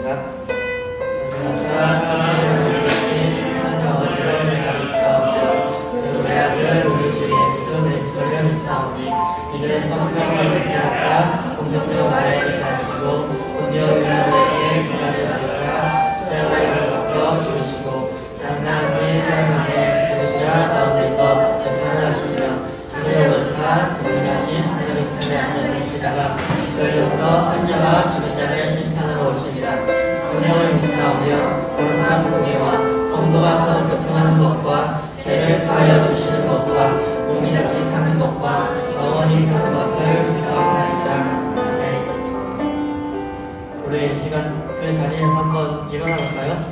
올려드립니다. 전능하사 천지를 만드신 하나님 아버지를 내가 믿사오며 그리고 내 아들 우리 주 예수 그리스도를 믿사오니 이들은 성령을 잉태 하사 공동되어 말하게 하시고 본디오 빌라도에게 고난을 받으사 십자가에 못 박혀 죽으시고 장사한 지 8일 만에 교주자 가운데서 재산하시며 그대로서 전능하신 하나님 편에 앉아 계시다가 저희로서 선녀가 죽은 자를 심판하러 오시리라. 성령을 믿사오며 거룩한 공예와 성도가 서로 교통하는 것과 죄를 사하여 주시는 것과 몸이 다시 사는 것과 영원히 사는 것을 믿사옵나이다. 아멘. 우리 이 시간 그 자리에 한번 일어나 볼까요?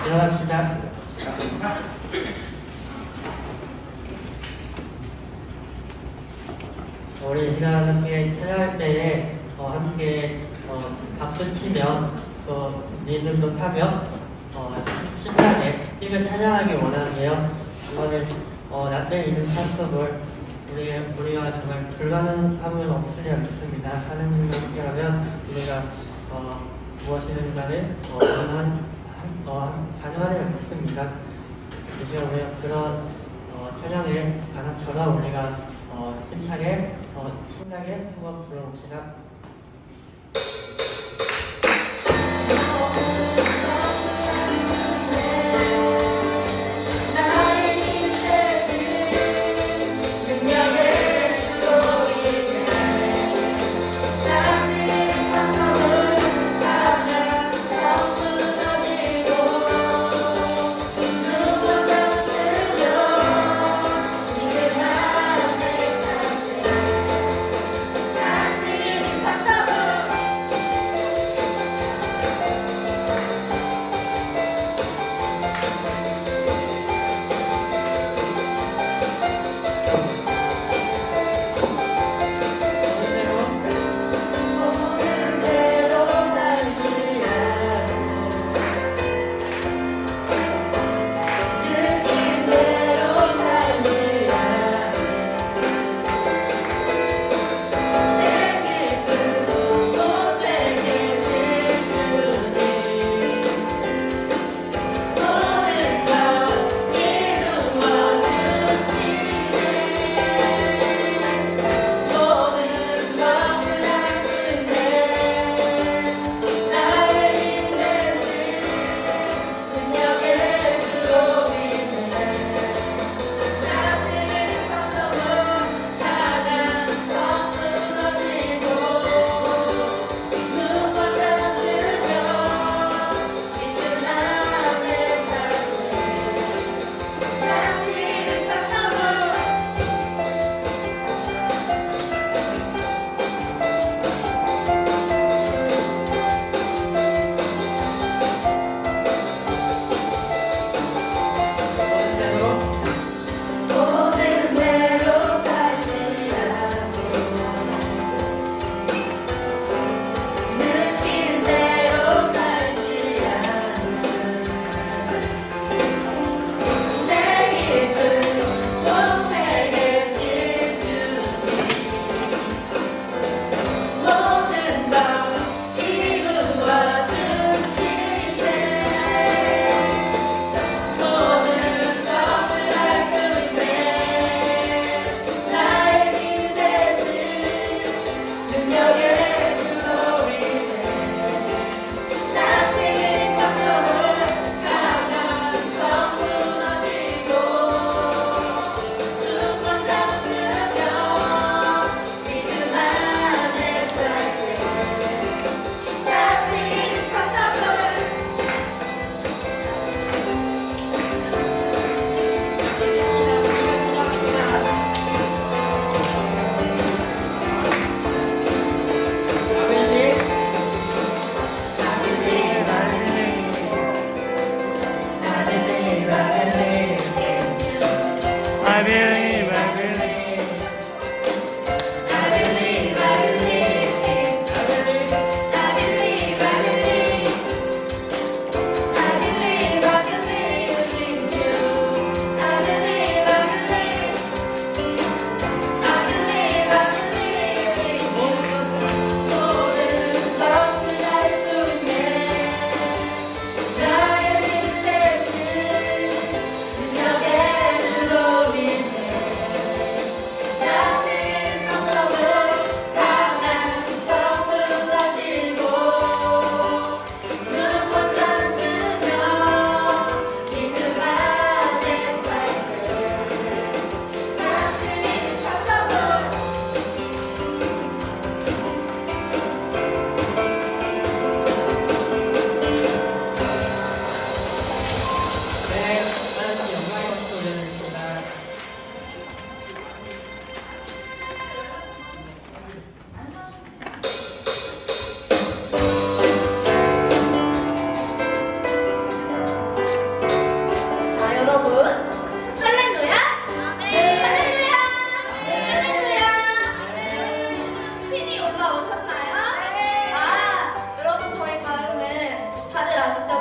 일어납시다. 우리 이 시간 함께 찬양할 때에 함께 박수 치며 또 리듬도 타며 신나게 뛰며 찬양하기 원하는데요. 이번에 낮에 있는 찬송을 우리가 정말 불가능함은 없으리 않습니다. 하나님과 함께하면 우리가 무엇이든 간에 가능하지 않습니다. 이제 우리가 그런 찬양의 가사처럼 우리가 힘차게 신나게 한번 불러봅시다.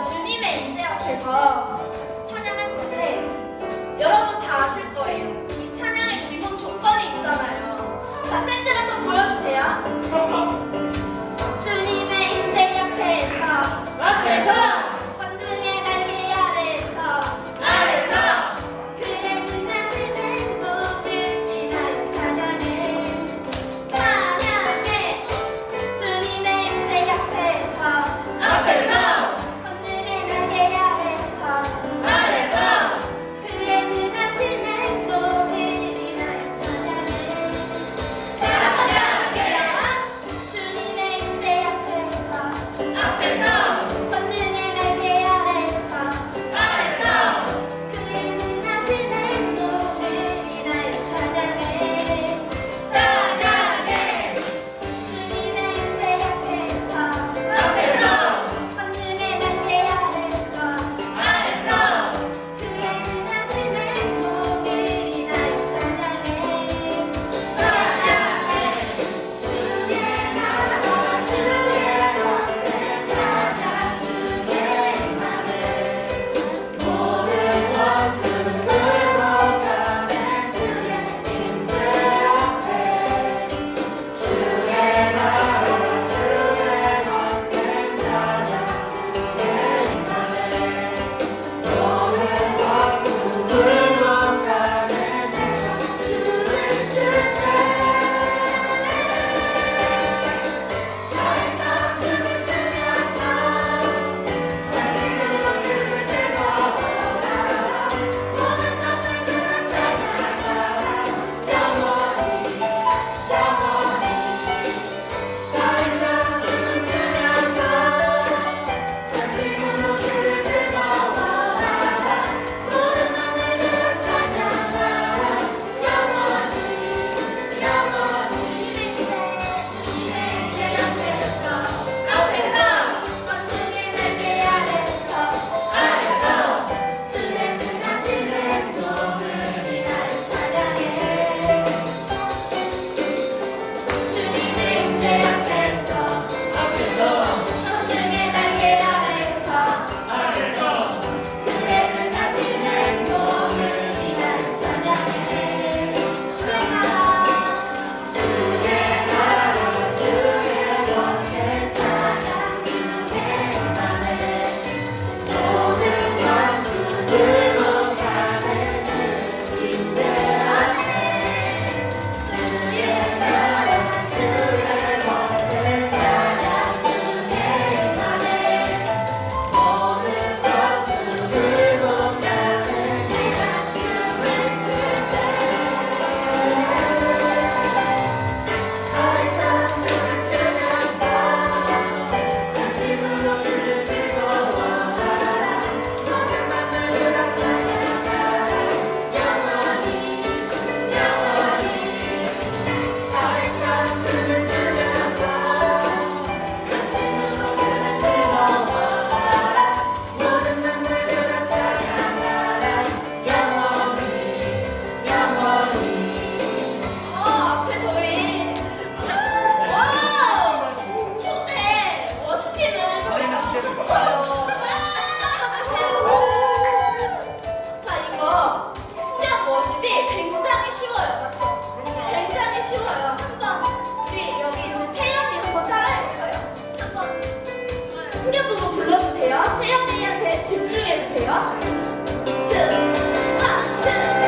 주님의 임재 앞에서 찬양할 건데 여러분 다 아실 거예요. 이 찬양의 기본 조건이 있잖아요. 자, 쌤들 한번 보여주세요. 주님의 임재 앞에서 권능의 날개 아래서 그의 능하신 행동을 인하여 찬양해 주님의 임재 앞에서 권능의 날개 아래서 그의 능하신 행동을 인하여 찬양해 주님의 임재 앞에서 권능의 날개 아래서 그의 능하신 행동을 인하여 찬양해 주님의 임재 앞에서 권능의 날개 아래서 그의 능하신 행동을 인하여 찬양해 주의 나라 주의 권세 찬양 주의 임함을 모든 것은 굴복하네 주의 임재 앞에 주의 나라 주의 권세 찬양 주의 임함을 모든 것은 굴복하네 주를 주네 나에서 춤을 추면서 전심으로 주를 즐거워하라 모든 것들을 찬양하라 영원히 나에서 춤을 추면서 전심으로 주를 즐거워하라 모든 것들을 찬양하라 영원히 주님의 임재 앞에서 권능의 날개 아래서 주의 능하신 행동을 인하여 찬양해 주님의 임재 앞에서 권능의 날개 아래서 그의 능하신 행동을 인하여 찬양해 주의 나라 주의 권세 찬양 주의 임함을 모든 것을 굴복하네 주 임재 안에 주의 나라 주의 권세 찬양 주의 임함을 모든 것을 굴복하네 내가 춤을 출때 너희처럼 춤을 추면서 전심으로 주를 즐거워하라 모든 만물들아 찬양하라 영원히 너희처럼 춤을 추면서 전심으로 주를 즐거워하라 모든 만물들아 찬양하라 영원히 앞에 저희 초대 워시팀을 저희가 모셨어요. 자, 이거 후렴 워십이 굉장히 쉬워요. 맞죠? 굉장히 쉬워요. 한번 우리 여기 있는 세연이 한번 따라해볼까요? 한번 후렴 부분 불러주세요. 세연이한테 집중해주세요. 하나, 둘, 셋.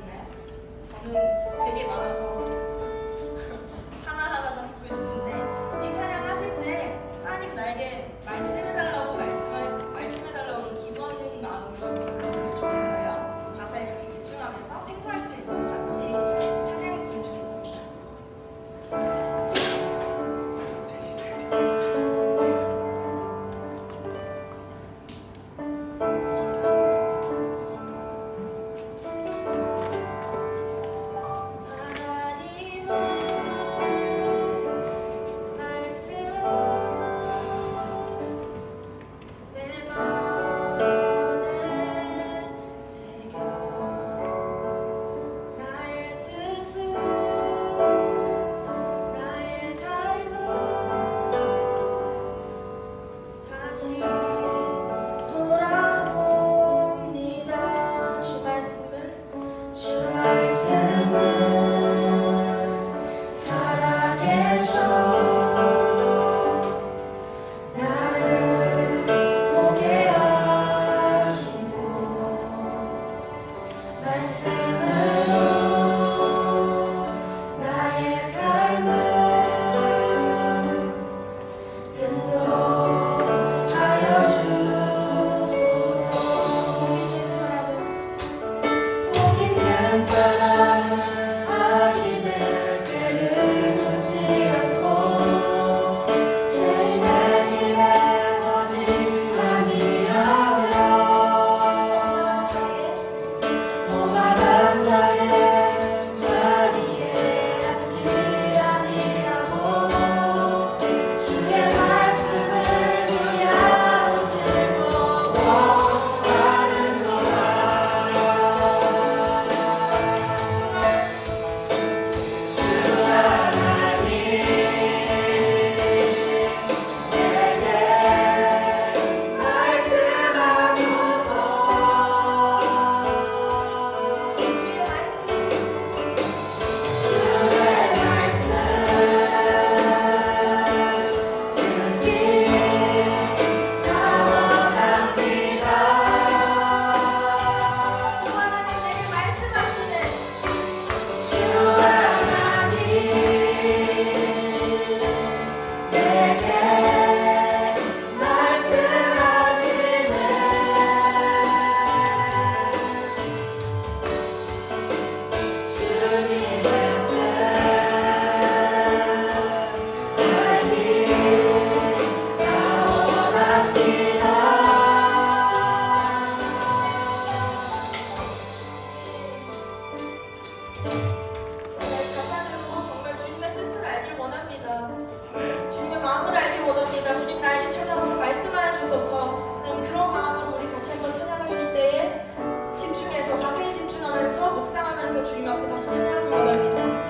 있나요? 저는 되게 많아서 하나하나 다 듣고 싶은데 이 찬양 하실 때 하나님 나에게 말씀해달라고 말씀해달라고 기도하는 마음으로 같이 불렀으면 좋겠어요. 가사에 같이 집중하면서 생소할 수 있어도 같이 찬양했으면 좋겠습니다. 주님의 마음을 알길 원합니다. 주님 나에게 찾아와서 말씀하여 주소서. 그런 마음으로 우리 다시 한번 찬양하실 때에 집중해서 가사에 집중하면서 묵상하면서 주님 앞에 다시 찬양하길 원합니다.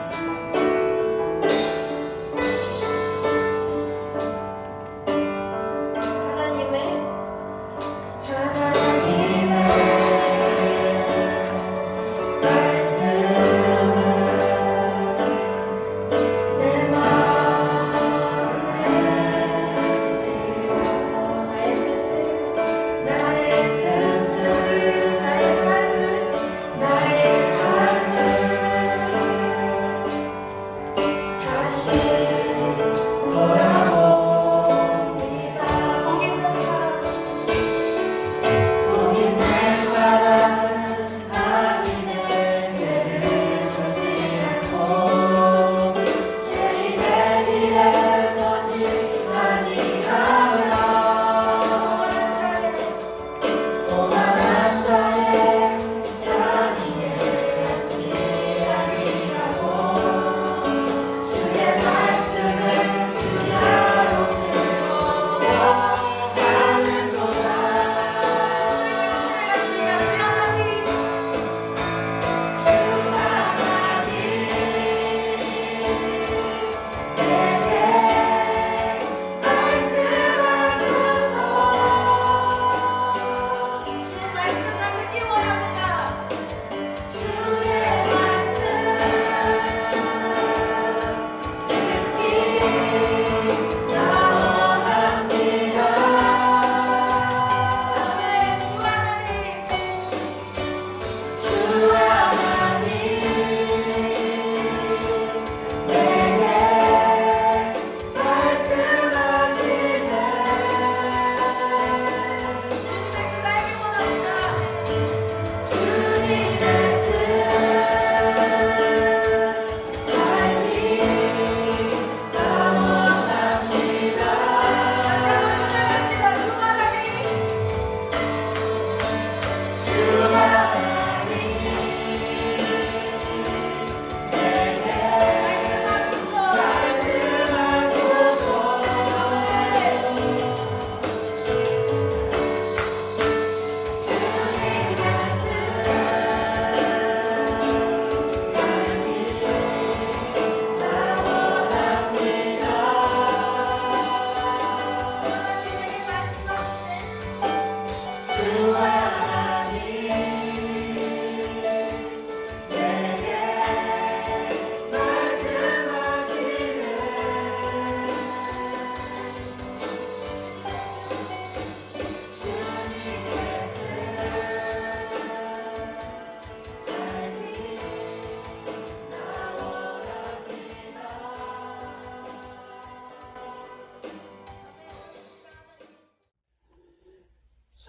나의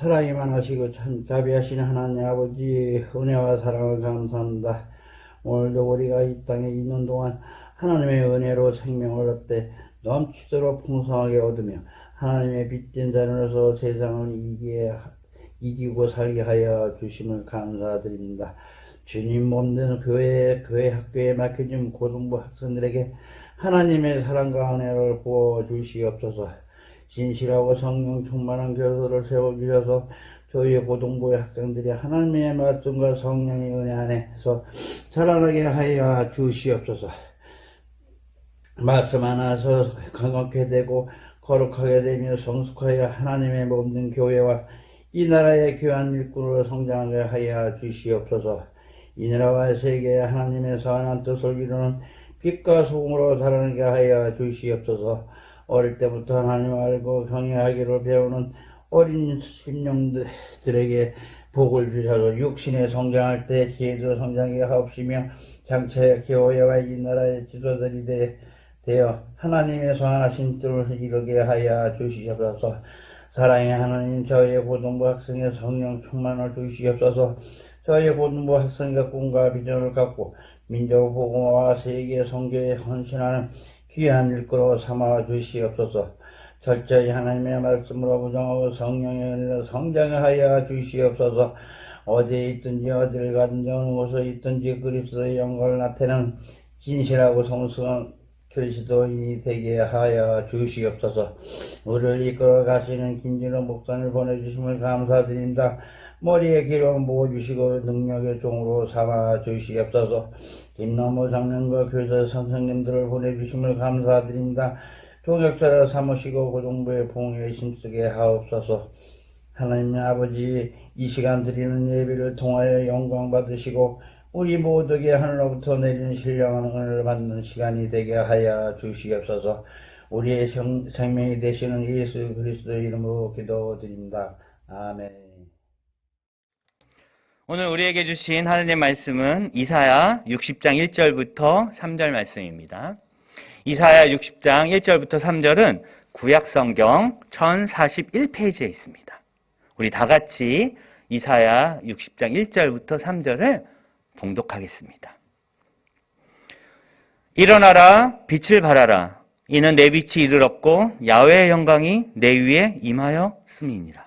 사랑이 많으시고 참 자비하신 하나님 아버지 은혜와 사랑을 감사합니다. 오늘도 우리가 이 땅에 있는 동안 하나님의 은혜로 생명을 얻되 넘치도록 풍성하게 얻으며 하나님의 빛된 자녀로서 세상을 이기고 살게 하여 주심을 감사드립니다. 주님 몸된 교회 학교에 맡겨진 고등부 학생들에게 하나님의 사랑과 은혜를 부어주시옵소서. 진실하고 성령 충만한 교도를 세워주셔서 저희 고등부의 학생들이 하나님의 말씀과 성령의 은혜 안에서 자라나게 하여 주시옵소서. 말씀 안에서 강건케 되고 거룩하게 되며 성숙하여 하나님의 몸된 교회와 이 나라의 귀한 일꾼으로 성장하게 하여 주시옵소서. 이 나라와 세계에 하나님의 선한 뜻을 이루는 빛과 소금으로 자라나게 하여 주시옵소서. 어릴 때부터 하나님을 알고 경외하기를 배우는 어린 심령들에게 복을 주셔서 육신에 성장할 때 지혜도 성장하게 하옵시며 장차 교회와 이 나라의 지도자들이 되어 하나님의 선하신 뜻을 이루게 하여 주시옵소서. 사랑의 하나님, 저희의 고등부 학생의 성령 충만을 주시옵소서. 저희의 고등부 학생과 꿈과 비전을 갖고 민족 복음화와 세계 선교에 헌신하는 귀한 일꾼으로 삼아 주시옵소서. 철저히 하나님의 말씀으로 부정하고 성령의 은혜로 성장하여 주시옵소서. 어디에 있든지 어디를 가든지 어느 곳에 있든지 그리스도의 영광을 나타내는 진실하고 성숙한 그리스도인이 되게 하여 주시옵소서. 우리를 이끌어 가시는 김진호 목사님을 보내주심을 감사드립니다. 머리에 기름 부어주시고 능력의 종으로 삼아 주시옵소서. 김남호 장로과 교사 선생님들을 보내주심을 감사드립니다. 동역자를 삼으시고 고등부의 부흥에 힘쓰게 하옵소서. 하나님 아버지, 이 시간 드리는 예배를 통하여 영광 받으시고 우리 모두에게 하늘로부터 내리는 신령한 은혜를 받는 시간이 되게 하여 주시옵소서. 우리의 생명이 되시는 예수 그리스도의 이름으로 기도드립니다. 아멘. 오늘 우리에게 주신 하나님의 말씀은 이사야 60장 1절부터 3절 말씀입니다. 이사야 60장 1절부터 3절은 구약성경 1041페이지에 있습니다. 우리 다 같이 이사야 60장 1절부터 3절을 봉독하겠습니다. 일어나라, 빛을 발하라. 이는 내 빛이 이르렀고 야훼의 영광이 내 위에 임하였음이니라.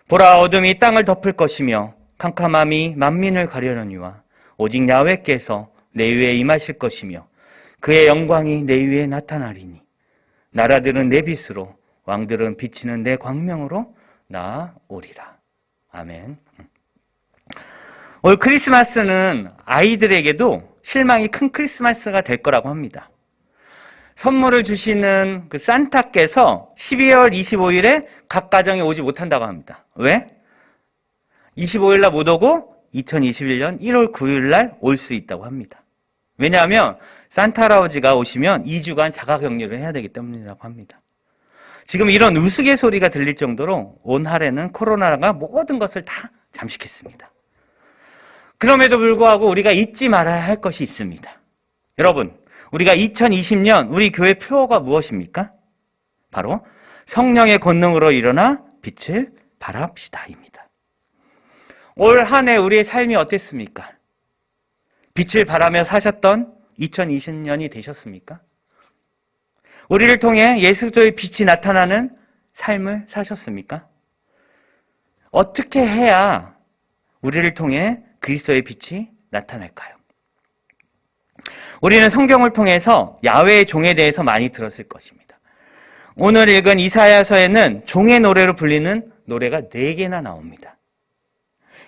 보라, 어둠이 땅을 덮을 것이며 캄캄함이 만민을 가려느니와 오직 야훼께서 내 위에 임하실 것이며 그의 영광이 내 위에 나타나리니 나라들은 내 빛으로 왕들은 비치는 내 광명으로 나오리라. 아멘. 올 크리스마스는 아이들에게도 실망이 큰 크리스마스가 될 거라고 합니다. 선물을 주시는 그 산타께서 12월 25일에 각 가정에 오지 못한다고 합니다. 왜? 25일 날 못 오고 2021년 1월 9일 날 올 수 있다고 합니다. 왜냐하면 산타 할아버지가 오시면 2주간 자가격리를 해야 되기 때문이라고 합니다. 지금 이런 우스갯소리가 들릴 정도로 온 한 해는 코로나가 모든 것을 다 잠식했습니다. 그럼에도 불구하고 우리가 잊지 말아야 할 것이 있습니다. 여러분, 우리가 2020년 우리 교회 표어가 무엇입니까? 바로 성령의 권능으로 일어나 빛을 발합시다입니다. 올 한 해 우리의 삶이 어땠습니까? 빛을 발하며 사셨던 2020년이 되셨습니까? 우리를 통해 예수의 빛이 나타나는 삶을 사셨습니까? 어떻게 해야 우리를 통해 그리스도의 빛이 나타날까요? 우리는 성경을 통해서 야훼의 종에 대해서 많이 들었을 것입니다. 오늘 읽은 이사야서에는 종의 노래로 불리는 노래가 4개나 나옵니다.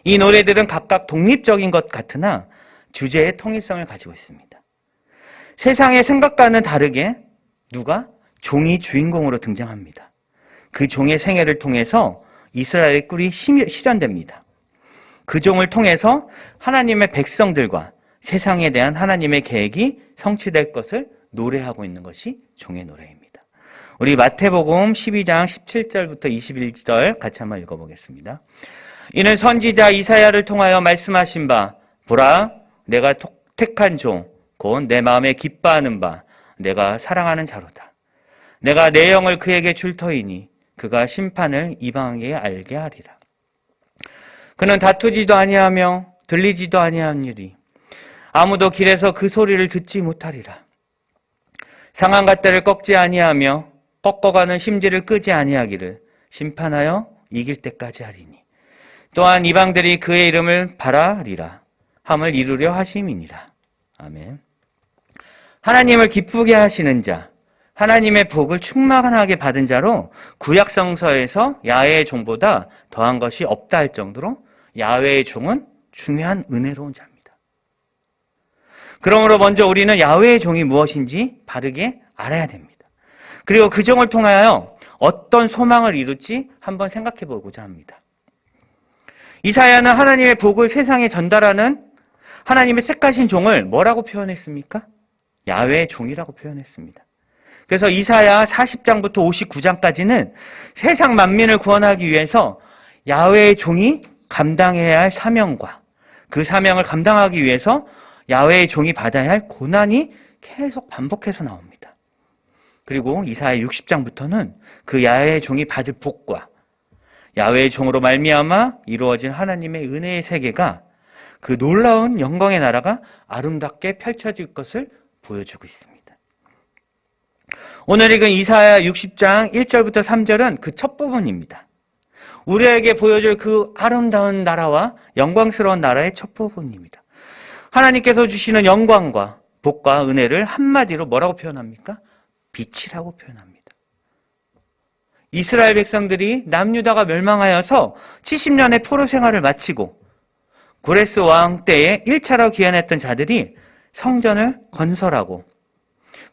이 노래들은 각각 독립적인 것 같으나 주제의 통일성을 가지고 있습니다. 세상의 생각과는 다르게 누가? 종이 주인공으로 등장합니다. 그 종의 생애를 통해서 이스라엘의 꿀이 실현됩니다. 그 종을 통해서 하나님의 백성들과 세상에 대한 하나님의 계획이 성취될 것을 노래하고 있는 것이 종의 노래입니다. 우리 마태복음 12장 17절부터 21절 같이 한번 읽어보겠습니다. 이는 선지자 이사야를 통하여 말씀하신 바, 보라, 내가 택한 종, 곧 내 마음에 기뻐하는 바, 내가 사랑하는 자로다. 내가 내 영을 그에게 줄 터이니 그가 심판을 이방에게 알게 하리라. 그는 다투지도 아니하며 들리지도 아니한 일이 아무도 길에서 그 소리를 듣지 못하리라. 상한 갓대를 꺾지 아니하며 꺾어가는 심지를 끄지 아니하기를 심판하여 이길 때까지 하리니 또한 이방들이 그의 이름을 바라리라 함을 이루려 하심이니라. 아멘. 하나님을 기쁘게 하시는 자, 하나님의 복을 충만하게 받은 자로 구약성서에서 야훼의 종보다 더한 것이 없다 할 정도로 야훼의 종은 중요한 은혜로운 자입니다. 그러므로 먼저 우리는 야훼의 종이 무엇인지 바르게 알아야 됩니다. 그리고 그 종을 통하여 어떤 소망을 이룰지 한번 생각해 보고자 합니다. 이사야는 하나님의 복을 세상에 전달하는 하나님의 택하신 종을 뭐라고 표현했습니까? 야훼의 종이라고 표현했습니다. 그래서 이사야 40장부터 59장까지는 세상 만민을 구원하기 위해서 야훼의 종이 감당해야 할 사명과 그 사명을 감당하기 위해서 야훼의 종이 받아야 할 고난이 계속 반복해서 나옵니다. 그리고 이사야 60장부터는 그 야훼의 종이 받을 복과 야훼의 종으로 말미암아 이루어진 하나님의 은혜의 세계가 그 놀라운 영광의 나라가 아름답게 펼쳐질 것을 보여주고 있습니다. 오늘 읽은 이사야 60장 1절부터 3절은 그 첫 부분입니다. 우리에게 보여줄 그 아름다운 나라와 영광스러운 나라의 첫 부분입니다. 하나님께서 주시는 영광과 복과 은혜를 한마디로 뭐라고 표현합니까? 빛이라고 표현합니다. 이스라엘 백성들이 남유다가 멸망하여서 70년의 포로 생활을 마치고 고레스 왕 때에 1차로 귀환했던 자들이 성전을 건설하고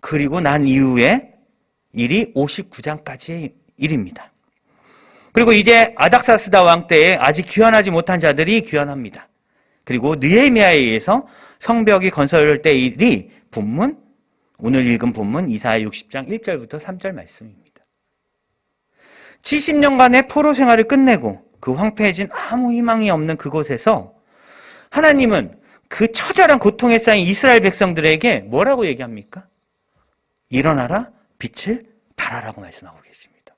그리고 난 이후에 일이 59장까지의 일입니다. 그리고 이제 아닥사스다 왕 때에 아직 귀환하지 못한 자들이 귀환합니다. 그리고 느헤미야에 의해서 성벽이 건설될 일이 본문, 오늘 읽은 본문 이사야 60장 1절부터 3절 말씀입니다. 70년간의 포로 생활을 끝내고 그 황폐해진 아무 희망이 없는 그곳에서 하나님은 그 처절한 고통에 쌓인 이스라엘 백성들에게 뭐라고 얘기합니까? 일어나라, 빛을 발하라고 말씀하고 계십니다.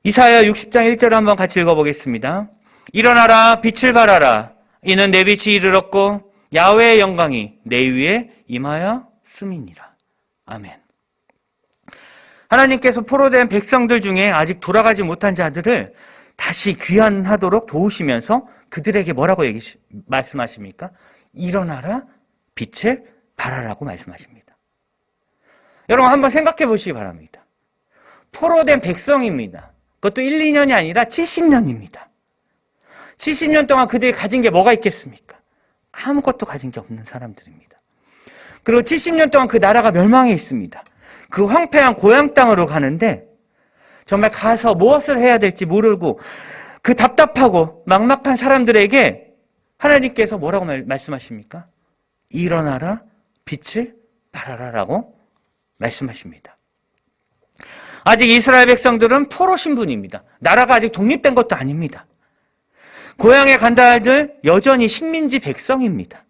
이사야 60장 1절 한번 같이 읽어보겠습니다. 일어나라, 빛을 발하라. 이는 내 빛이 이르렀고 야훼의 영광이 내 위에 임하였음이니라. 아멘. 하나님께서 포로된 백성들 중에 아직 돌아가지 못한 자들을 다시 귀환하도록 도우시면서 그들에게 뭐라고 말씀하십니까? 일어나라, 빛을 발하라고 말씀하십니다. 여러분 한번 생각해 보시기 바랍니다. 포로된 백성입니다. 그것도 1, 2년이 아니라 70년입니다. 70년 동안 그들이 가진 게 뭐가 있겠습니까? 아무것도 가진 게 없는 사람들입니다. 그리고 70년 동안 그 나라가 멸망해 있습니다. 그 황폐한 고향 땅으로 가는데 정말 가서 무엇을 해야 될지 모르고 그 답답하고 막막한 사람들에게 하나님께서 뭐라고 말씀하십니까? 일어나라, 빛을 발하라라고 말씀하십니다. 아직 이스라엘 백성들은 포로 신분입니다. 나라가 아직 독립된 것도 아닙니다. 고향에 간다 할들 여전히 식민지 백성입니다.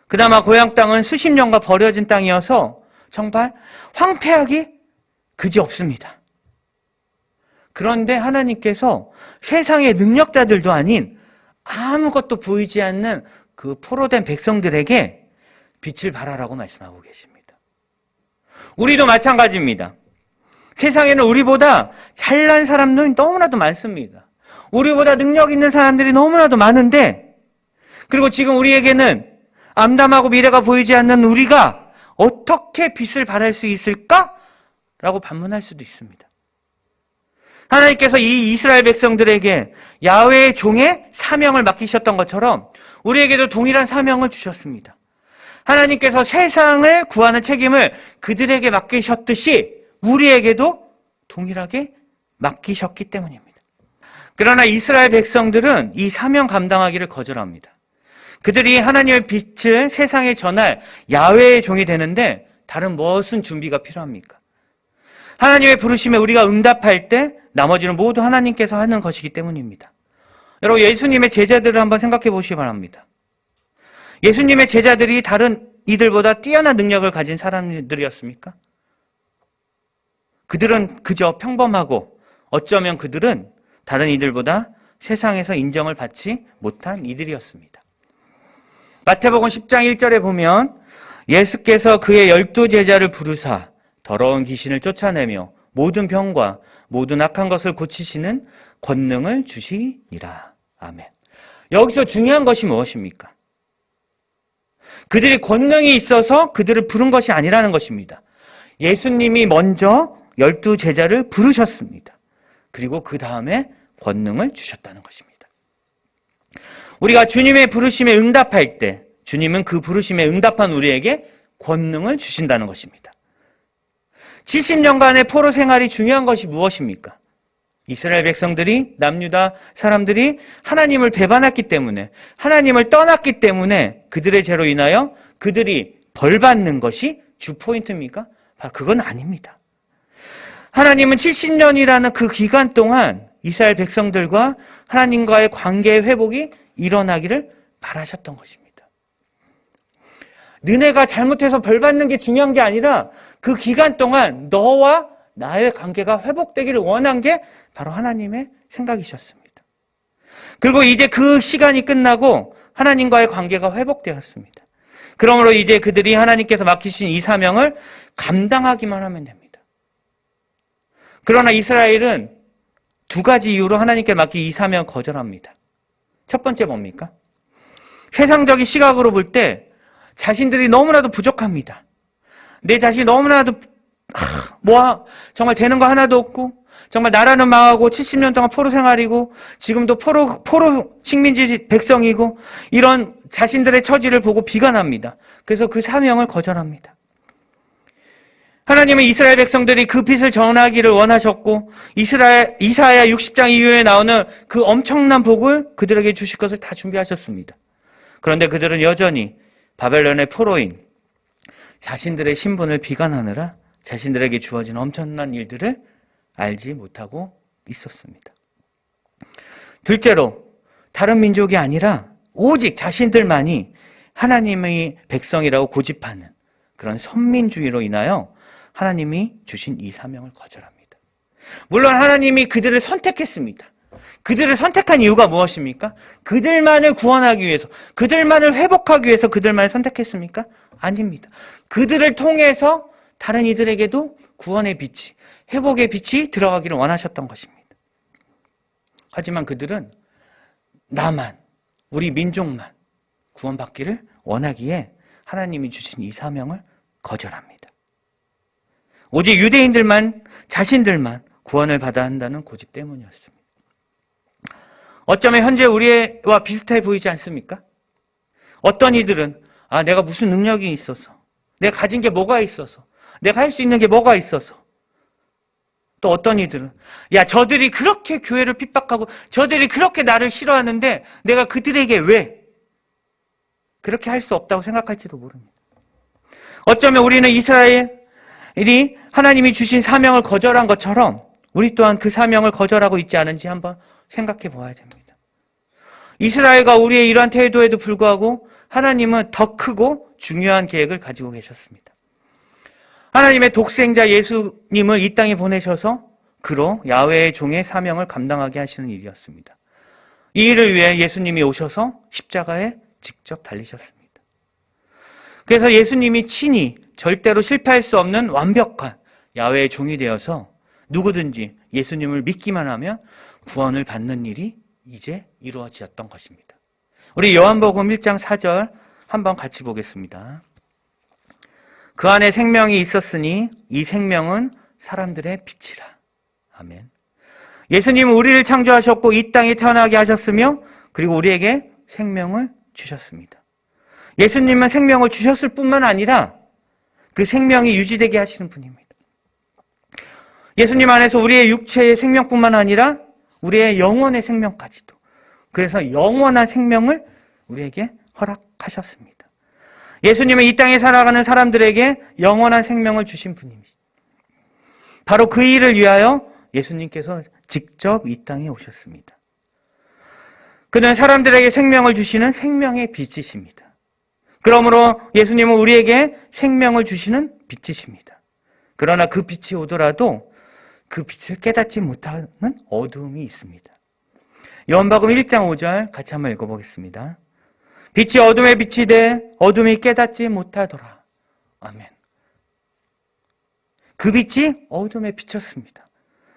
그나마 고향 땅은 수십 년간 버려진 땅이어서 정말 황폐하기 그지없습니다. 그런데 하나님께서 세상의 능력자들도 아닌 아무것도 보이지 않는 그 포로된 백성들에게 빛을 발하라고 말씀하고 계십니다. 우리도 마찬가지입니다. 세상에는 우리보다 잘난 사람들이 너무나도 많습니다. 우리보다 능력 있는 사람들이 너무나도 많은데 그리고 지금 우리에게는 암담하고 미래가 보이지 않는 우리가 어떻게 빛을 발할 수 있을까? 라고 반문할 수도 있습니다. 하나님께서 이 이스라엘 백성들에게 야훼의 종의 사명을 맡기셨던 것처럼 우리에게도 동일한 사명을 주셨습니다. 하나님께서 세상을 구하는 책임을 그들에게 맡기셨듯이 우리에게도 동일하게 맡기셨기 때문입니다. 그러나 이스라엘 백성들은 이 사명 감당하기를 거절합니다. 그들이 하나님의 빛을 세상에 전할 야훼의 종이 되는데 다른 무슨 준비가 필요합니까? 하나님의 부르심에 우리가 응답할 때 나머지는 모두 하나님께서 하는 것이기 때문입니다. 여러분 예수님의 제자들을 한번 생각해 보시기 바랍니다. 예수님의 제자들이 다른 이들보다 뛰어난 능력을 가진 사람들이었습니까? 그들은 그저 평범하고 어쩌면 그들은 다른 이들보다 세상에서 인정을 받지 못한 이들이었습니다. 마태복음 10장 1절에 보면 예수께서 그의 12제자를 부르사 더러운 귀신을 쫓아내며 모든 병과 모든 악한 것을 고치시는 권능을 주시니라. 아멘. 여기서 중요한 것이 무엇입니까? 그들이 권능이 있어서 그들을 부른 것이 아니라는 것입니다. 예수님이 먼저 12제자를 부르셨습니다. 그리고 그 다음에 권능을 주셨다는 것입니다. 우리가 주님의 부르심에 응답할 때 주님은 그 부르심에 응답한 우리에게 권능을 주신다는 것입니다. 70년간의 포로 생활이 중요한 것이 무엇입니까? 이스라엘 백성들이, 남유다 사람들이 하나님을 배반했기 때문에, 하나님을 떠났기 때문에 그들의 죄로 인하여 그들이 벌받는 것이 주 포인트입니까? 바로 그건 아닙니다. 하나님은 70년이라는 그 기간 동안 이스라엘 백성들과 하나님과의 관계의 회복이 일어나기를 바라셨던 것입니다. 너네가 잘못해서 벌받는 게 중요한 게 아니라 그 기간 동안 너와 나의 관계가 회복되기를 원한 게 바로 하나님의 생각이셨습니다. 그리고 이제 그 시간이 끝나고 하나님과의 관계가 회복되었습니다. 그러므로 이제 그들이 하나님께서 맡기신 이 사명을 감당하기만 하면 됩니다. 그러나 이스라엘은 두 가지 이유로 하나님께 맡긴 이 사명을 거절합니다. 첫 번째 뭡니까? 세상적인 시각으로 볼 때 자신들이 너무나도 부족합니다. 내 자신이 너무나도 정말 되는 거 하나도 없고, 정말 나라는 망하고 70년 동안 포로 생활이고, 지금도 포로 식민지 백성이고, 이런 자신들의 처지를 보고 비관합니다. 그래서 그 사명을 거절합니다. 하나님은 이스라엘 백성들이 그 빛을 전하기를 원하셨고, 이사야 60장 이후에 나오는 그 엄청난 복을 그들에게 주실 것을 다 준비하셨습니다. 그런데 그들은 여전히 바벨론의 포로인 자신들의 신분을 비관하느라 자신들에게 주어진 엄청난 일들을 알지 못하고 있었습니다. 둘째로, 다른 민족이 아니라 오직 자신들만이 하나님의 백성이라고 고집하는 그런 선민주의로 인하여 하나님이 주신 이 사명을 거절합니다. 물론 하나님이 그들을 선택했습니다. 그들을 선택한 이유가 무엇입니까? 그들만을 구원하기 위해서, 그들만을 회복하기 위해서 그들만을 선택했습니까? 아닙니다. 그들을 통해서 다른 이들에게도 구원의 빛이, 회복의 빛이 들어가기를 원하셨던 것입니다. 하지만 그들은 나만, 우리 민족만 구원받기를 원하기에 하나님이 주신 이 사명을 거절합니다. 오직 유대인들만, 자신들만 구원을 받아야 한다는 고집 때문이었습니다. 어쩌면 현재 우리와 비슷해 보이지 않습니까? 어떤 이들은 내가 무슨 능력이 있어서, 내가 가진 게 뭐가 있어서, 내가 할 수 있는 게 뭐가 있어서. 또 어떤 이들은 저들이 그렇게 교회를 핍박하고 저들이 그렇게 나를 싫어하는데 내가 그들에게 왜 그렇게 할 수 없다고 생각할지도 모릅니다. 어쩌면 우리는 이스라엘이 하나님이 주신 사명을 거절한 것처럼 우리 또한 그 사명을 거절하고 있지 않은지 한번 생각해 보아야 됩니다. 이스라엘과 우리의 이러한 태도에도 불구하고 하나님은 더 크고 중요한 계획을 가지고 계셨습니다. 하나님의 독생자 예수님을 이 땅에 보내셔서 그로 야훼의 종의 사명을 감당하게 하시는 일이었습니다. 이 일을 위해 예수님이 오셔서 십자가에 직접 달리셨습니다. 그래서 예수님이 친히 절대로 실패할 수 없는 완벽한 야훼의 종이 되어서 누구든지 예수님을 믿기만 하면 구원을 받는 일이 이제 이루어졌던 것입니다. 우리 요한복음 1장 4절 한번 같이 보겠습니다. 그 안에 생명이 있었으니 이 생명은 사람들의 빛이라. 아멘. 예수님은 우리를 창조하셨고 이 땅에 태어나게 하셨으며 그리고 우리에게 생명을 주셨습니다. 예수님은 생명을 주셨을 뿐만 아니라 그 생명이 유지되게 하시는 분입니다. 예수님 안에서 우리의 육체의 생명뿐만 아니라 우리의 영혼의 생명까지도, 그래서 영원한 생명을 우리에게 허락하셨습니다. 예수님은 이 땅에 살아가는 사람들에게 영원한 생명을 주신 분입니다. 바로 그 일을 위하여 예수님께서 직접 이 땅에 오셨습니다. 그는 사람들에게 생명을 주시는 생명의 빛이십니다. 그러므로 예수님은 우리에게 생명을 주시는 빛이십니다. 그러나 그 빛이 오더라도 그 빛을 깨닫지 못하는 어두움이 있습니다. 요한복음 1장 5절 같이 한번 읽어보겠습니다. 빛이 어둠에 비치되 어둠이 깨닫지 못하더라. 아멘. 그 빛이 어둠에 비쳤습니다.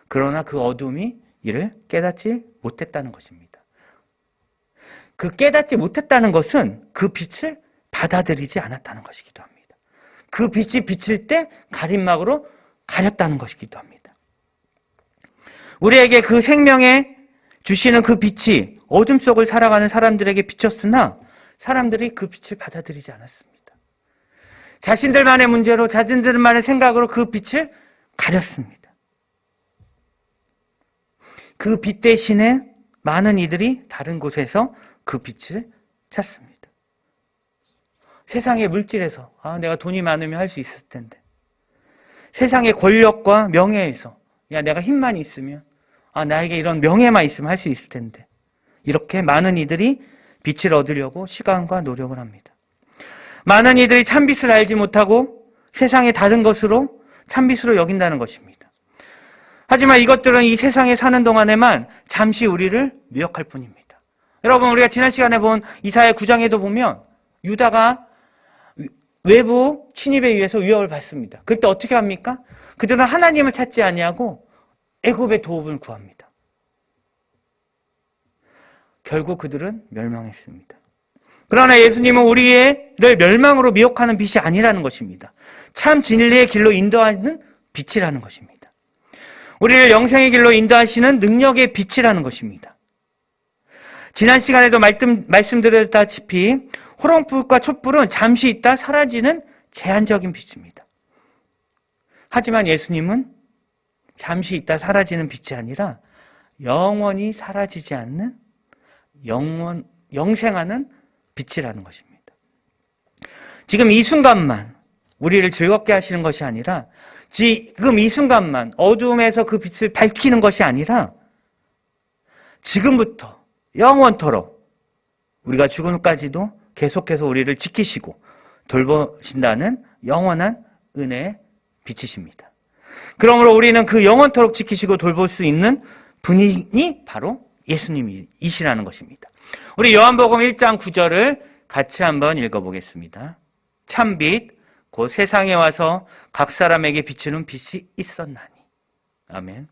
그러나 그 어둠이 이를 깨닫지 못했다는 것입니다. 그 깨닫지 못했다는 것은 그 빛을 받아들이지 않았다는 것이기도 합니다. 그 빛이 비칠 때 가림막으로 가렸다는 것이기도 합니다. 우리에게 그 생명에 주시는 그 빛이 어둠 속을 살아가는 사람들에게 비쳤으나 사람들이 그 빛을 받아들이지 않았습니다. 자신들만의 문제로 자신들만의 생각으로 그 빛을 가렸습니다. 그 빛 대신에 많은 이들이 다른 곳에서 그 빛을 찾습니다. 세상의 물질에서 내가 돈이 많으면 할 수 있을 텐데, 세상의 권력과 명예에서 내가 힘만 있으면 나에게 이런 명예만 있으면 할 수 있을 텐데, 이렇게 많은 이들이 빛을 얻으려고 시간과 노력을 합니다. 많은 이들이 참빛을 알지 못하고 세상의 다른 것으로 참빛으로 여긴다는 것입니다. 하지만 이것들은 이 세상에 사는 동안에만 잠시 우리를 미혹할 뿐입니다. 여러분, 우리가 지난 시간에 본 이사야 9장에도 보면 유다가 외부 침입에 의해서 위협을 받습니다. 그때 어떻게 합니까? 그들은 하나님을 찾지 아니하고 애굽의 도움을 구합니다. 결국 그들은 멸망했습니다. 그러나 예수님은 우리를 멸망으로 미혹하는 빛이 아니라는 것입니다. 참 진리의 길로 인도하는 빛이라는 것입니다. 우리를 영생의 길로 인도하시는 능력의 빛이라는 것입니다. 지난 시간에도 말씀드렸다시피 호롱불과 촛불은 잠시 있다 사라지는 제한적인 빛입니다. 하지만 예수님은 잠시 있다 사라지는 빛이 아니라 영원히 사라지지 않는 영생하는 빛이라는 것입니다. 지금 이 순간만 우리를 즐겁게 하시는 것이 아니라 지금 이 순간만 어두움에서 그 빛을 밝히는 것이 아니라 지금부터 영원토록 우리가 죽은 후까지도 계속해서 우리를 지키시고 돌보신다는 영원한 은혜의 빛이십니다. 그러므로 우리는 그 영원토록 지키시고 돌볼 수 있는 분이 바로 예수님이시라는 것입니다. 우리 요한복음 1장 9절을 같이 한번 읽어보겠습니다. 참빛 곧 세상에 와서 각 사람에게 비추는 빛이 있었나니. 아멘.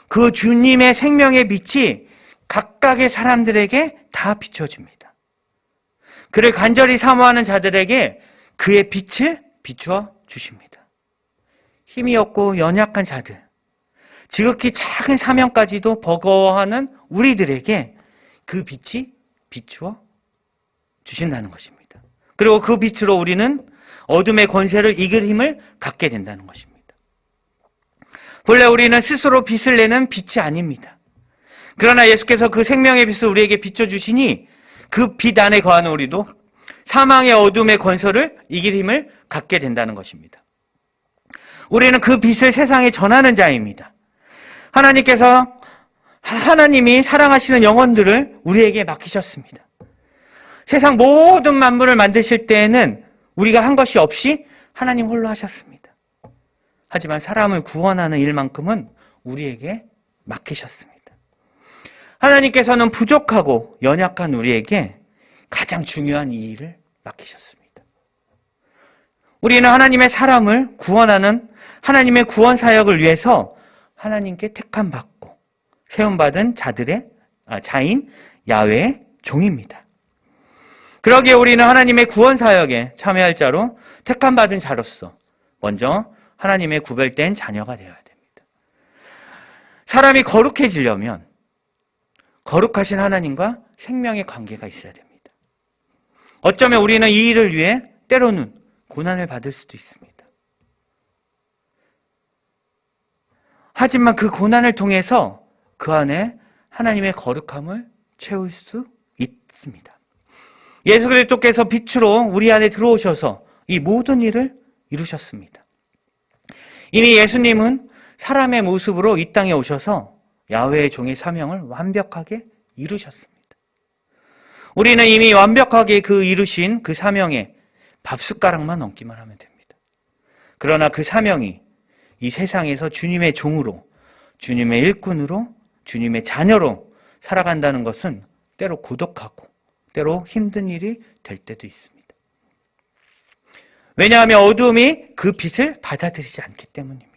그 주님의 생명의 빛이 각각의 사람들에게 다 비춰줍니다. 그를 간절히 사모하는 자들에게 그의 빛을 비추어 주십니다. 힘이 없고 연약한 자들, 지극히 작은 사명까지도 버거워하는 우리들에게 그 빛이 비추어 주신다는 것입니다. 그리고 그 빛으로 우리는 어둠의 권세를 이길 힘을 갖게 된다는 것입니다. 본래 우리는 스스로 빛을 내는 빛이 아닙니다. 그러나 예수께서 그 생명의 빛을 우리에게 비춰주시니 그 빛 안에 거하는 우리도 사망의 어둠의 권세를 이길 힘을 갖게 된다는 것입니다. 우리는 그 빛을 세상에 전하는 자입니다. 하나님이 사랑하시는 영혼들을 우리에게 맡기셨습니다. 세상 모든 만물을 만드실 때에는 우리가 한 것이 없이 하나님 홀로 하셨습니다. 하지만 사람을 구원하는 일만큼은 우리에게 맡기셨습니다. 하나님께서는 부족하고 연약한 우리에게 가장 중요한 이 일을 맡기셨습니다. 우리는 하나님의 사람을 구원하는 하나님의 구원 사역을 위해서 하나님께 택함받고 세움받은 자인 야훼의 종입니다. 그러기에 우리는 하나님의 구원 사역에 참여할 자로 택함받은 자로서 먼저 하나님의 구별된 자녀가 되어야 됩니다. 사람이 거룩해지려면 거룩하신 하나님과 생명의 관계가 있어야 됩니다. 어쩌면 우리는 이 일을 위해 때로는 고난을 받을 수도 있습니다. 하지만 그 고난을 통해서 그 안에 하나님의 거룩함을 채울 수 있습니다. 예수 그리스도께서 빛으로 우리 안에 들어오셔서 이 모든 일을 이루셨습니다. 이미 예수님은 사람의 모습으로 이 땅에 오셔서 야훼의 종의 사명을 완벽하게 이루셨습니다. 우리는 이미 완벽하게 그 이루신 그 사명에 밥숟가락만 넘기만 하면 됩니다. 그러나 그 사명이 이 세상에서 주님의 종으로, 주님의 일꾼으로, 주님의 자녀로 살아간다는 것은 때로 고독하고 때로 힘든 일이 될 때도 있습니다. 왜냐하면 어두움이 그 빛을 받아들이지 않기 때문입니다.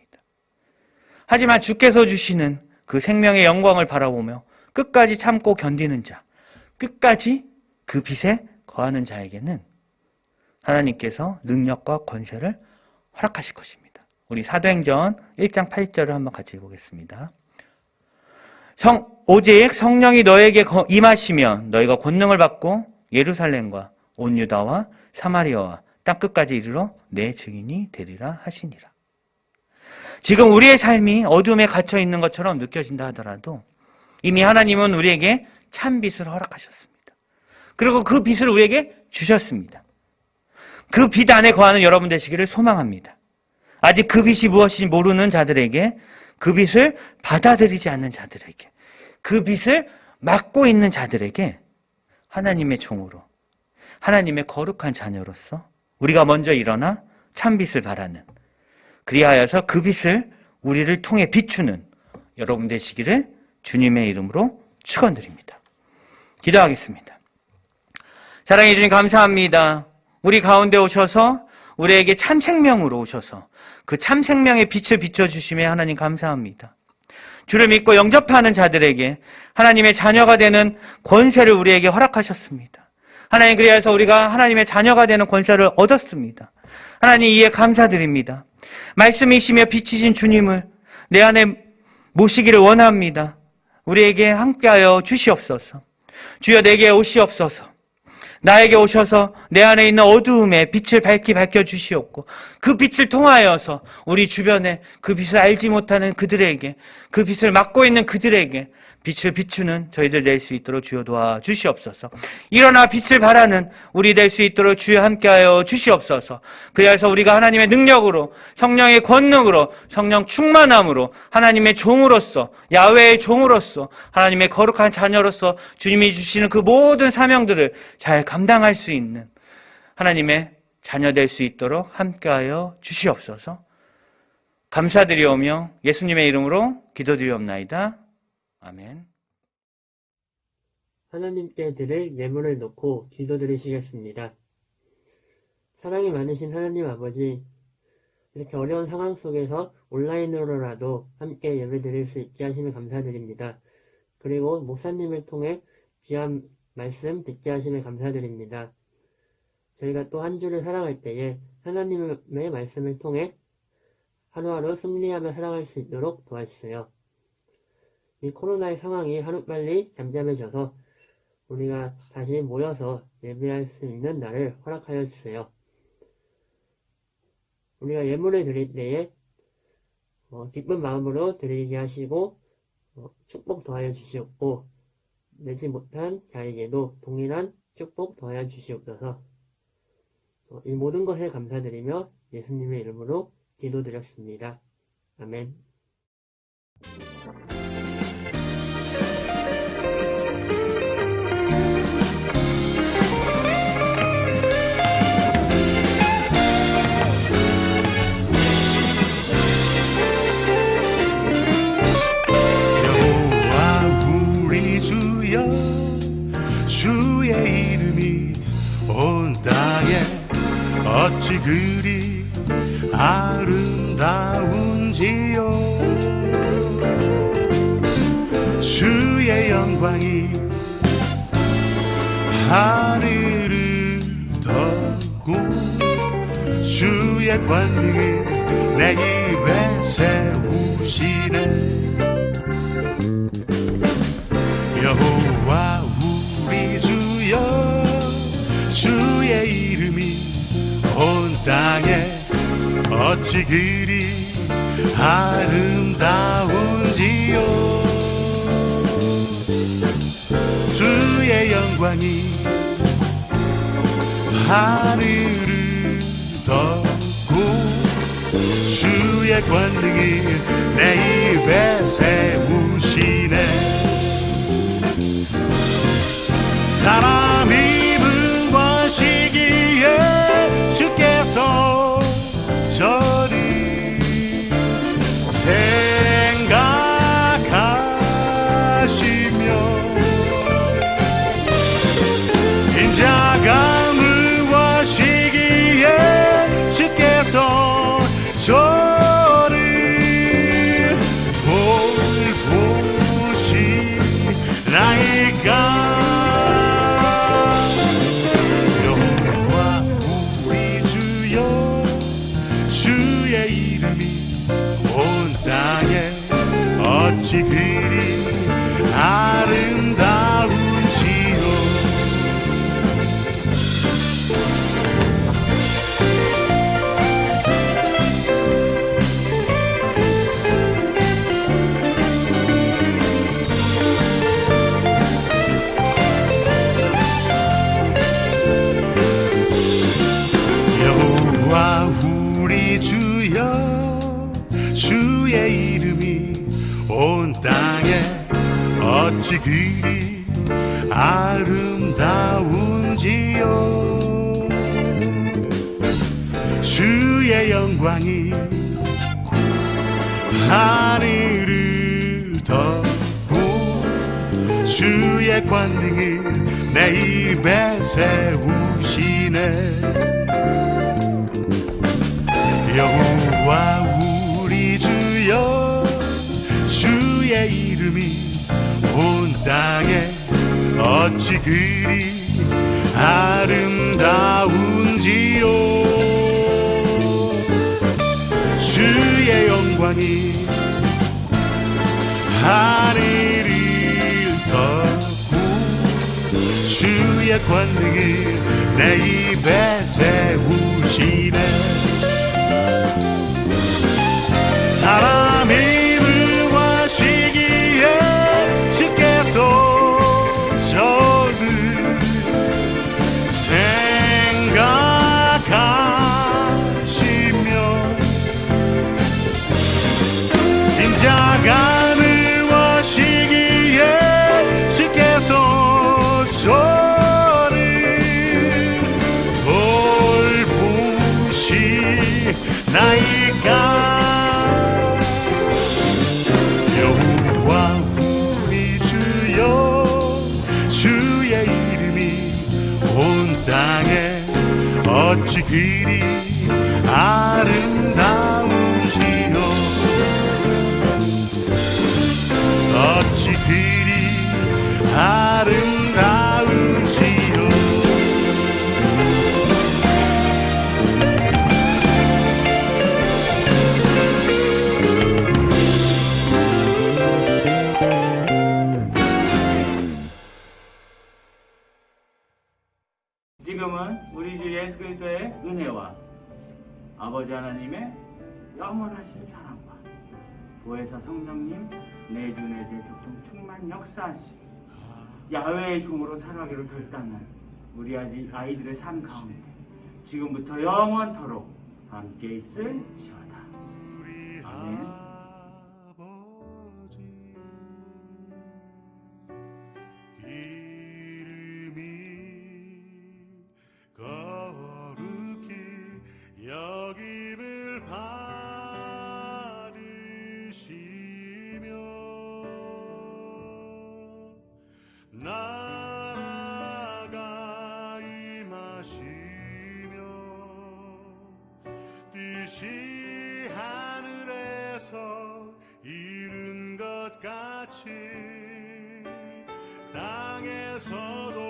하지만 주께서 주시는 그 생명의 영광을 바라보며 끝까지 참고 견디는 자, 끝까지 그 빛에 거하는 자에게는 하나님께서 능력과 권세를 허락하실 것입니다. 우리 사도행전 1장 8절을 한번 같이 보겠습니다. 오직 성령이 너에게 임하시면 너희가 권능을 받고 예루살렘과 온 유다와 사마리아와 땅끝까지 이르러 내 증인이 되리라 하시니라. 지금 우리의 삶이 어둠에 갇혀 있는 것처럼 느껴진다 하더라도 이미 하나님은 우리에게 참 빛을 허락하셨습니다. 그리고 그 빛을 우리에게 주셨습니다. 그 빛 안에 거하는 여러분 되시기를 소망합니다. 아직 그 빛이 무엇인지 모르는 자들에게, 그 빛을 받아들이지 않는 자들에게, 그 빛을 막고 있는 자들에게 하나님의 종으로, 하나님의 거룩한 자녀로서 우리가 먼저 일어나 참빛을 바라는, 그리하여서 그 빛을 우리를 통해 비추는 여러분 되시기를 주님의 이름으로 축원드립니다. 기도하겠습니다. 사랑해 주님 감사합니다. 우리 가운데 오셔서 우리에게 참 생명으로 오셔서 그 참 생명의 빛을 비춰주심에 하나님 감사합니다. 주를 믿고 영접하는 자들에게 하나님의 자녀가 되는 권세를 우리에게 허락하셨습니다. 하나님, 그래서 우리가 하나님의 자녀가 되는 권세를 얻었습니다. 하나님, 이에 감사드립니다. 말씀이시며 빛이신 주님을 내 안에 모시기를 원합니다. 우리에게 함께하여 주시옵소서. 주여, 내게 오시옵소서. 나에게 오셔서 내 안에 있는 어두움에 빛을 밝히 밝혀주시옵고 그 빛을 통하여서 우리 주변에 그 빛을 알지 못하는 그들에게, 그 빛을 막고 있는 그들에게 빛을 비추는 저희들 될 수 있도록 주여 도와주시옵소서. 일어나 빛을 바라는 우리 될 수 있도록 주여 함께하여 주시옵소서. 그래서 우리가 하나님의 능력으로, 성령의 권능으로, 성령 충만함으로 하나님의 종으로서, 야훼의 종으로서, 하나님의 거룩한 자녀로서 주님이 주시는 그 모든 사명들을 잘 감당할 수 있는 하나님의 자녀 될 수 있도록 함께하여 주시옵소서. 감사드리오며 예수님의 이름으로 기도드리옵나이다. 아멘. 하나님께 드릴 예물을 놓고 기도드리시겠습니다. 사랑이 많으신 하나님 아버지, 이렇게 어려운 상황 속에서 온라인으로라도 함께 예배드릴 수 있게 하시면 감사드립니다. 그리고 목사님을 통해 귀한 말씀 듣게 하시면 감사드립니다. 저희가 또 한 주를 살아갈 때에 하나님의 말씀을 통해 하루하루 승리하며 살아갈 수 있도록 도와주세요. 이 코로나의 상황이 하루빨리 잠잠해져서 우리가 다시 모여서 예배할 수 있는 날을 허락하여 주세요. 우리가 예물을 드릴 때에 기쁜 마음으로 드리게 하시고 축복 더하여 주시옵고 내지 못한 자에게도 동일한 축복 더하여 주시옵소서. 이 모든 것에 감사드리며 예수님의 이름으로 기도드렸습니다. 아멘. 주의 이름이 온 땅에 어찌 그리 아름다운지요. 주의 영광이 하늘을 덮고 주의 권능을 내 입에 세우시네. 여호와 우리 주여, 주의 이름이 온 땅에 어찌 그리 아름다운지요. 주의 영광이 하늘을 덮고 주의 권능을 내 입에 세우시네. 사람이 무엇이기에 주께서 저리 생각하시며 어찌 그리 아름다운지요. 여호와 우리 주여, 주의 이름이 온 땅에 어찌 그리 아름다운지요. 주의 영광이 하늘을 덮고 주의 권능을 내 입에 세우시네. 여호와 우리 주여, 주의 이름이 온 땅에 어찌 그리 아름다운지요. 주의 영광이 하늘을 덮고 주의 권능을 내 입에 세우시네. 사람이 무엇이기에 주께서 저를 생각하시며 인자가 무엇이기에 주께서 저를 돌보시나이까. 땅에 어찌 그리 아름다운지요. 어찌 그리 아름다운지요. 지금은 우리 주 예수 그리스도의 은혜와 아버지 하나님의 영원하신 사랑과 보혜사 성령님 내주 내재 교통 충만 역사하심 야훼의 종으로 살아가기로 결단한 우리 아이들의 삶 가운데 지금부터 영원토록 함께 있을지어다. 아멘. 여김을 받으시며 나라가 임하시며 뜻이 하늘에서 이룬 것 같이 땅에서도